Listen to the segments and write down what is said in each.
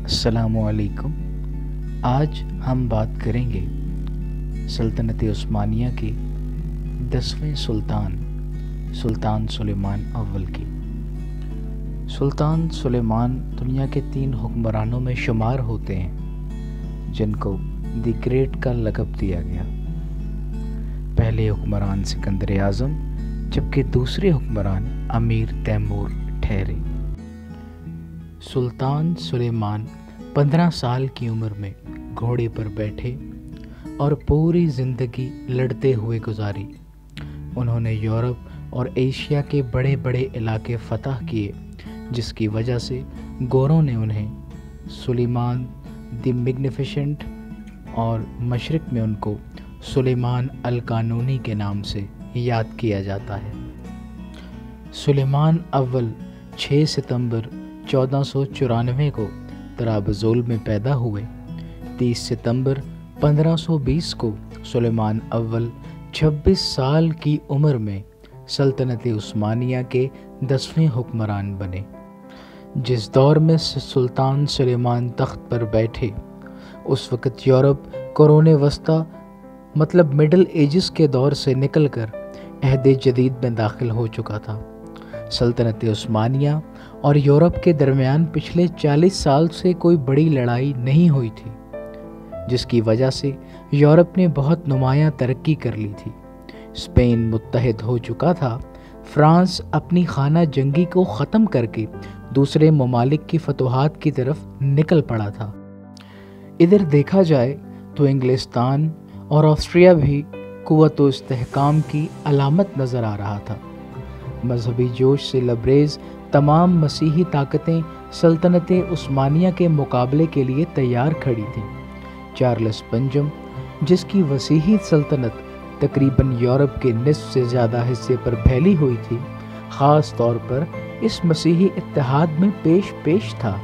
अस्सलाम वालेकुम। आज हम बात करेंगे सल्तनत उस्मानिया के 10वें सुल्तान सुलेमान अव्वल की। सुल्तान सुलेमान दुनिया के 3 हुक्मरानों में शुमार होते हैं जिनको द ग्रेट का लक़ब दिया गया। पहले हुक्मरान सिकंदर आज़म, जबकि दूसरे हुक्मरान अमीर तैमूर ठहरे। सुल्तान सुलेमान 15 साल की उम्र में घोड़े पर बैठे और पूरी ज़िंदगी लड़ते हुए गुजारी। उन्होंने यूरोप और एशिया के बड़े बड़े इलाके फ़तह किए, जिसकी वजह से गोरों ने उन्हें सुलेमान द मैग्निफिसेंट और मशरिक़ में उनको सुलेमान अल कानूनी के नाम से याद किया जाता है। सुलेमान अव्वल 6 सितंबर 1494 को तराबज़ोल में पैदा हुए। 30 सितंबर 1520 को सुलेमान अव्वल 26 साल की उम्र में सल्तनत उस्मानिया के 10वें हुक्मरान बने। जिस दौर में सुल्तान सुलेमान तख्त पर बैठे, उस वक़्त यूरोप कुरोन वस्ता मतलब मिडल एजेस के दौर से निकलकर अहद जदीद में दाखिल हो चुका था। सल्तनत उस्मानिया और यूरोप के दरमियान पिछले 40 साल से कोई बड़ी लड़ाई नहीं हुई थी, जिसकी वजह से यूरोप ने बहुत नुमायाँ तरक्की कर ली थी। स्पेन मुत्तहिद हो चुका था। फ्रांस अपनी खाना जंगी को ख़त्म करके दूसरे ममालिक की फतूहात की तरफ निकल पड़ा था। इधर देखा जाए तो इंग्लिस्तान और ऑस्ट्रिया भी क़ुव्वत व इस्तेहकाम की अलामत नज़र आ रहा था। मजहबी जोश से लबरेज तमाम मसीही ताकतें सल्तनत उस्मानिया के मुकाबले के लिए तैयार खड़ी थीं। चार्ल्स पंजम, जिसकी वसीही सल्तनत तकरीबन यूरोप के निस्फ से ज़्यादा हिस्से पर फैली हुई थी, ख़ास तौर पर इस मसीही इत्तेहाद में पेश था।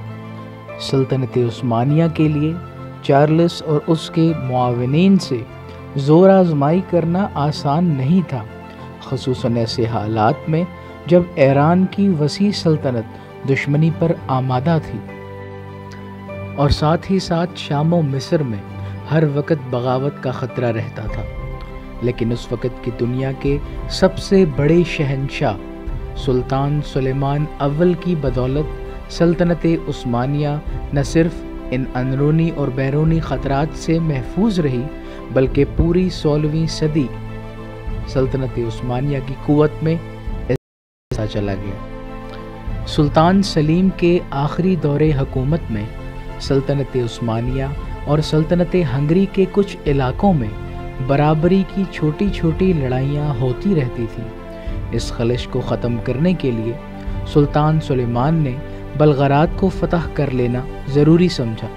सल्तनत उस्मानिया के लिए चार्ल्स और उसके मुआविनीन से ज़ोर आज़माई करना आसान नहीं था, ख़ुसूसन ऐसे हालात में जब ईरान की वसी सल्तनत दुश्मनी पर आमादा थी और साथ ही साथ शाम व मिस्र में हर वक्त बगावत का ख़तरा रहता था। लेकिन उस वक़्त की दुनिया के सबसे बड़े शहंशाह सुल्तान सुलेमान अव्वल की बदौलत सल्तनत उस्मानिया न सिर्फ इन अंदरूनी और बैरूनी ख़तरात से महफूज रही, बल्कि पूरी 16वीं सदी सल्तनत उस्मानिया की क़ुव्वत में चला गया। सुल्तान सलीम के आखिरी दौरे हुकूमत में सल्तनत उस्मानिया और सल्तनत हंगरी के कुछ इलाकों में बराबरी की छोटी छोटी लड़ाइयाँ होती रहती थीं। इस खलिश को ख़त्म करने के लिए सुल्तान सुलेमान ने बलगरात को फ़तह कर लेना ज़रूरी समझा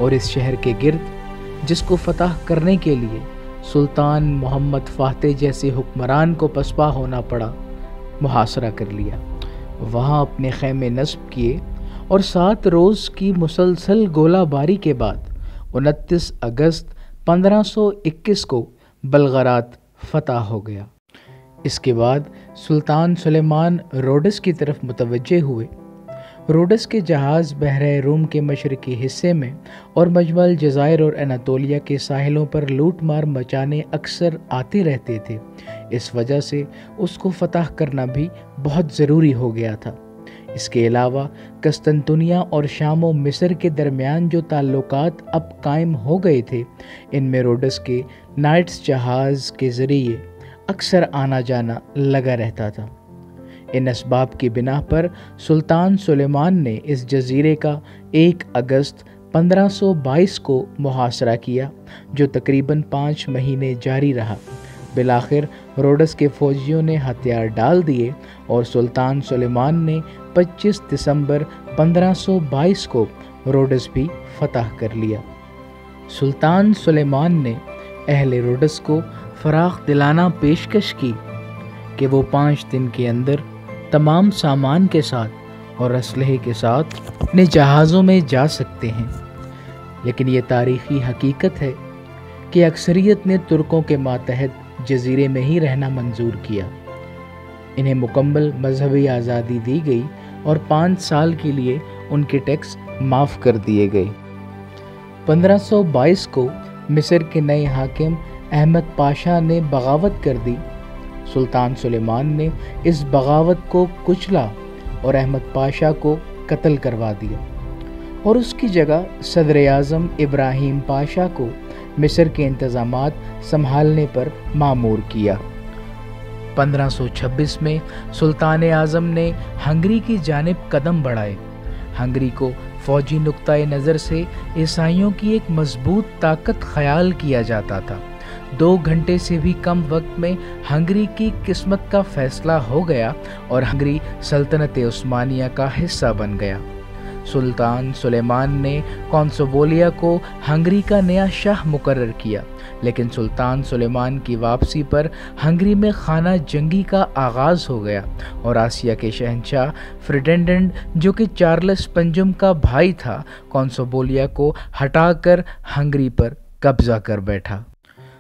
और इस शहर के गिर्द, जिसको फ़तह करने के लिए सुल्तान मोहम्मद फातेह जैसे हुक्मरान को पसपा होना पड़ा, मुहासरा कर लिया। वहाँ अपने ख़ैमे नस्ब किए और 7 रोज़ की मुसलसल गोलाबारी के बाद 29 अगस्त 1521 को बलगरात फ़तह हो गया। इसके बाद सुल्तान सुलेमान रोडस की तरफ मुतवज्जे हुए। रोडस के जहाज़ बहरे रूम के मशरक़ी हिस्से में और मजमल जज़ायर और अनातोलिया के साहिलों पर लूट मार मचाने अक्सर आते रहते थे। इस वजह से उसको फ़तह करना भी बहुत ज़रूरी हो गया था। इसके अलावा कस्तंतुनिया और शाम व मिस्र के दरमियान जो ताल्लुकात अब कायम हो गए थे, इनमें रोडस के नाइट्स जहाज़ के ज़रिए अक्सर आना जाना लगा रहता था। इन असबाब की बिना पर सुल्तान सुलेमान ने इस जजीरे का 1 अगस्त 1522 को मुहासरा किया, जो तकरीबन 5 महीने जारी रहा। बिलाखिर रोडस के फ़ौजियों ने हथियार डाल दिए और सुल्तान सुलेमान ने 25 दिसंबर 1522 को रोडस भी फ़तह कर लिया। सुल्तान सुलेमान ने अहले रोडस को फराख दिलाना पेशकश की कि वो 5 दिन के अंदर तमाम सामान के साथ और असलहे के साथ अपने जहाज़ों में जा सकते हैं। लेकिन ये तारीख़ी हकीकत है कि अक्सरियत ने तुर्कों के मातहत जजीरे में ही रहना मंजूर किया। इन्हें मुकम्मल मजहबी आज़ादी दी गई और 5 साल के लिए उनके टैक्स माफ़ कर दिए गए। 1522 को मिस्र के नए हाकिम अहमद पाशा ने बगावत कर दी। सुल्तान सुलेमान ने इस बगावत को कुचला और अहमद पाशा को कत्ल करवा दिया और उसकी जगह सदर आज़म इब्राहिम पाशा को मिस्र के इंतज़ामात संभालने पर मामूर किया। 1526 में सुल्तान आज़म ने हंगरी की जानिब कदम बढ़ाए। हंगरी को फ़ौजी नुक्ताए नज़र से ईसाइयों की एक मजबूत ताकत ख्याल किया जाता था। 2 घंटे से भी कम वक्त में हंगरी की किस्मत का फैसला हो गया और हंगरी सल्तनत उस्मानिया का हिस्सा बन गया। सुल्तान सुलेमान ने कॉन्सोबोलिया को हंगरी का नया शाह मुकर्रर किया, लेकिन सुल्तान सुलेमान की वापसी पर हंगरी में खाना जंगी का आगाज़ हो गया और आसिया के शहंशाह फ्रिडेंडेंड, जो कि चार्ल्स पंजुम का भाई था, कॉन्सोबोलिया को हटाकर हंगरी पर कब्जा कर बैठा।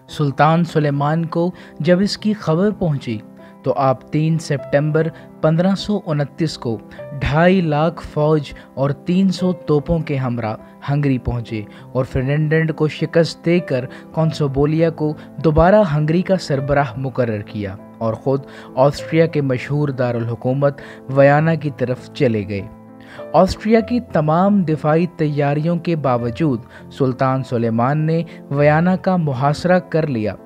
सुल्तान सुलेमान को जब इसकी खबर पहुंची तो आप 3 सितंबर 1529 को 2.5 लाख फौज और 300 तोपों के हमरा हंगरी पहुंचे और फ्रिडेंडेंड को शिकस्त देकर कॉन्सोबोलिया को दोबारा हंगरी का सरबराह मुकर्रर किया और ख़ुद ऑस्ट्रिया के मशहूर दारुल हुकूमत वियना की तरफ चले गए। ऑस्ट्रिया की तमाम दिफाई तैयारियों के बावजूद सुल्तान सुलेमान ने वियना का मुहासरा कर लिया।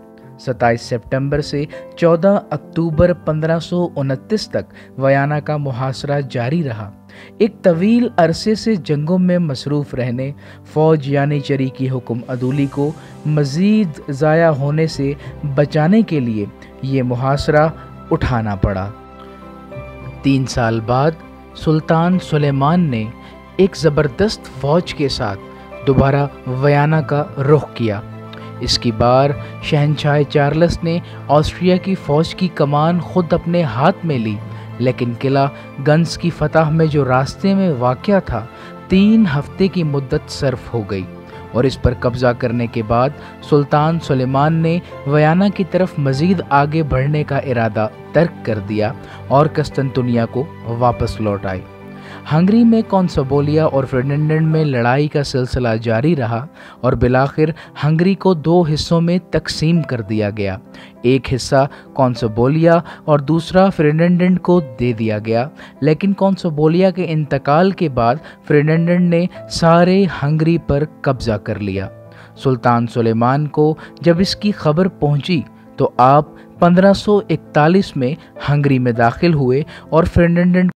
27 सितंबर से 14 अक्टूबर 1529 तक वियना का मुहासरा जारी रहा। एक तवील अरसे से जंगों में मसरूफ़ रहने फ़ौज यानीचरी की हुक्म अदूली को मज़ीद ज़ाया होने से बचाने के लिए ये मुहासरा उठाना पड़ा। 3 साल बाद सुल्तान सुलेमान ने एक ज़बरदस्त फ़ौज के साथ दोबारा वियना का रुख किया। इसकी बार शहंशाह चार्ल्स ने ऑस्ट्रिया की फ़ौज की कमान खुद अपने हाथ में ली, लेकिन किला गंज की फतह में जो रास्ते में वाक़या था 3 हफ्ते की मुद्दत सर्फ हो गई और इस पर कब्ज़ा करने के बाद सुल्तान सुलेमान ने वियना की तरफ मज़ीद आगे बढ़ने का इरादा तर्क कर दिया और कस्तंतुनिया को वापस लौट आए। हंगरी में कॉन्सोबोलिया और फ्रिडेंडेंड में लड़ाई का सिलसिला जारी रहा और बिलाखिर हंगरी को 2 हिस्सों में तकसीम कर दिया गया। एक हिस्सा कॉन्सोबोलिया और दूसरा फ्रिडेंडेंड को दे दिया गया, लेकिन कॉन्सोबोलिया के इंतकाल के बाद फ्रिडेंडेंड ने सारे हंगरी पर कब्जा कर लिया। सुल्तान सुलेमान को जब इसकी खबर पहुंची तो आप 1541 में हंगरी में दाखिल हुए और फ्रिडेंडेंड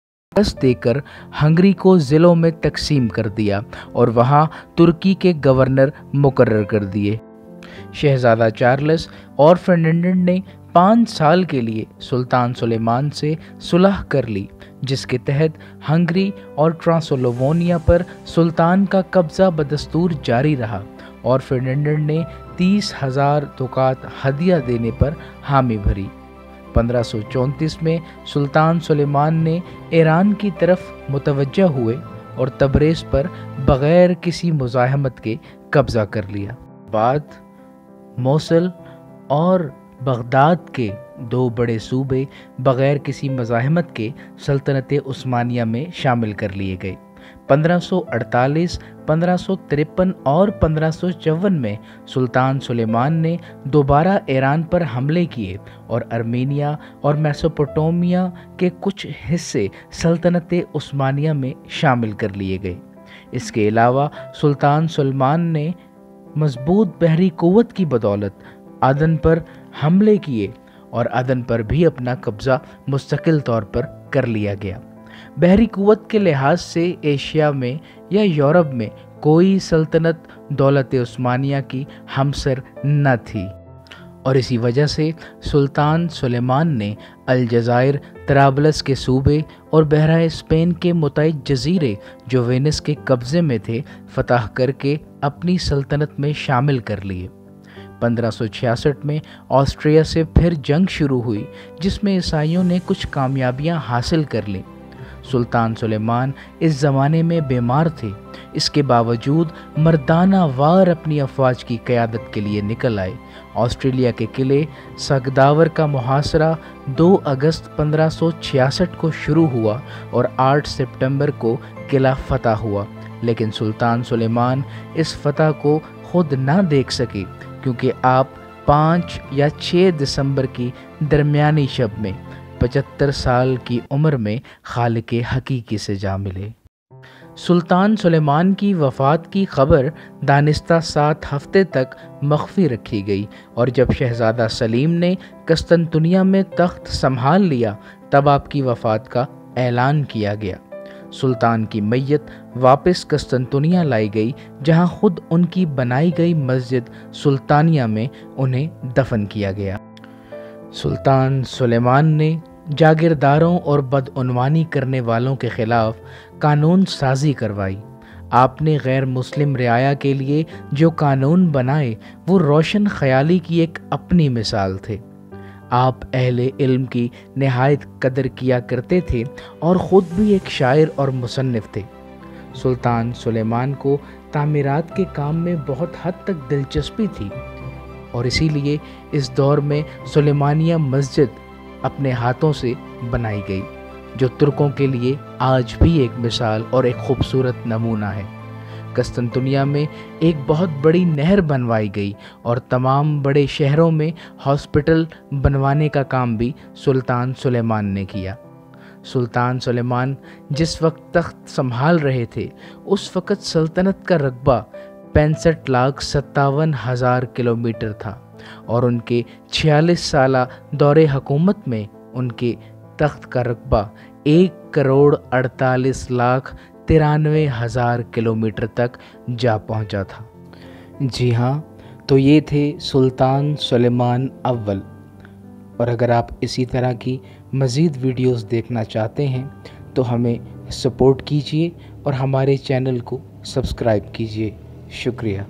देकर हंगरी को ज़िलों में तकसीम कर दिया और वहाँ तुर्की के गवर्नर मुकर्रर कर दिए। शहज़ादा चार्ल्स और फ्रिडेंडेंड ने 5 साल के लिए सुल्तान सुलेमान से सुलह कर ली, जिसके तहत हंगरी और ट्रांसिल्वानिया पर सुल्तान का कब्ज़ा बदस्तूर जारी रहा और फ्रिडेंडेंड ने 30,000 दुकात हदिया देने पर हामी भरी। 1534 में सुल्तान सुलेमान ने ईरान की तरफ मुतवज्जा हुए और तबरेज़ पर बग़ैर किसी मुज़ाहमत के कब्ज़ा कर लिया। बाद मोसल और बगदाद के 2 बड़े सूबे बग़ैर किसी मुज़ाहमत के सल्तनत उस्मानिया में शामिल कर लिए गए। 1548, 1553 और 1554 में सुल्तान सुलेमान ने दोबारा ईरान पर हमले किए और अर्मेनिया और मेसोपोटामिया के कुछ हिस्से सल्तनत उस्मानिया में शामिल कर लिए गए। इसके अलावा सुल्तान सुलेमान ने मजबूत बहरी क़ुव्वत की बदौलत अदन पर हमले किए और अदन पर भी अपना कब्ज़ा मुस्तकिल तौर पर कर लिया गया। बहरी क़ुव्वत के लिहाज से एशिया में या यूरोप में कोई सल्तनत दौलत उस्मानिया की हमसर न थी और इसी वजह से सुल्तान सुलेमान ने अलजायर, तराबलस के सूबे और बहरा स्पेन के मुतअद्दिद जजीरे जो वेनिस के कब्ज़े में थे फतह करके अपनी सल्तनत में शामिल कर लिए। 1566 में ऑस्ट्रिया से फिर जंग शुरू हुई, जिसमें ईसाइयों ने कुछ कामयाबियां हासिल कर लीं। सुल्तान सुलेमान इस ज़माने में बीमार थे, इसके बावजूद मर्दाना वार अपनी अफवाज की क़यादत के लिए निकल आए। ऑस्ट्रेलिया के किले सगदावर का मुहासरा 2 अगस्त 1566 को शुरू हुआ और 8 सितंबर को किला फतह हुआ। لیکن سلطان سلیمان اس فتح کو خود نہ دیکھ سکے، کیونکہ آپ 5 یا 6 دسمبر کی درمیانی شب میں 75 سال کی عمر میں خالق حقیقی سے جا ملے۔ سلطان سلیمان کی وفات کی خبر دانستہ 7 ہفتے تک مخفی رکھی گئی، اور جب شہزادہ سلیم نے قسطنطنیہ میں تخت سنبھال لیا تب آپ کی وفات کا اعلان کیا گیا۔ سلطان کی میت واپس قسطنطنیہ لائی گئی، جہاں خود ان کی بنائی گئی مسجد سلطانیہ میں انہیں دفن کیا گیا۔ سلطان سلیمان نے جاگیرداروں اور بدعنوانی کرنے والوں کے خلاف قانون سازی کروائی۔ آپ نے غیر مسلم رعایا کے لیے جو قانون بنائے وہ روشن خیالی کی ایک اپنی مثال تھے۔ آپ اہل علم کی نہایت قدر کیا کرتے تھے اور خود بھی ایک شاعر اور مصنف تھے۔ سلطان سلیمان کو تعمیرات کے کام میں بہت حد تک دلچسپی تھی، اور اسی لیے اس دور میں سلیمانیہ مسجد اپنے ہاتھوں سے بنائی گئی، جو ترکوں کے لیے آج بھی ایک مثال اور ایک خوبصورت نمونہ ہے۔ قسطنطنیہ میں ایک بہت بڑی نہر بنوائی گئی، اور تمام بڑے شہروں میں ہاسپٹل بنوانے کا کام بھی سلطان سلیمان نے کیا۔ سلطان سلیمان جس وقت تخت سنبھال رہے تھے اس وقت سلطنت کا رقبہ 65,57,000 کلومیٹر تھا، اور ان کے 46 سالہ دور حکومت میں ان کے تخت کا رقبہ 1,48,93,000 کلومیٹر تک جا پہنچا تھا۔ جی ہاں، تو یہ تھے سلطان سلیمان اول، اور اگر آپ اسی طرح کی مزید ویڈیوز دیکھنا چاہتے ہیں تو ہمیں سپورٹ کیجیے اور ہمارے چینل کو سبسکرائب کیجیے۔ شکریہ۔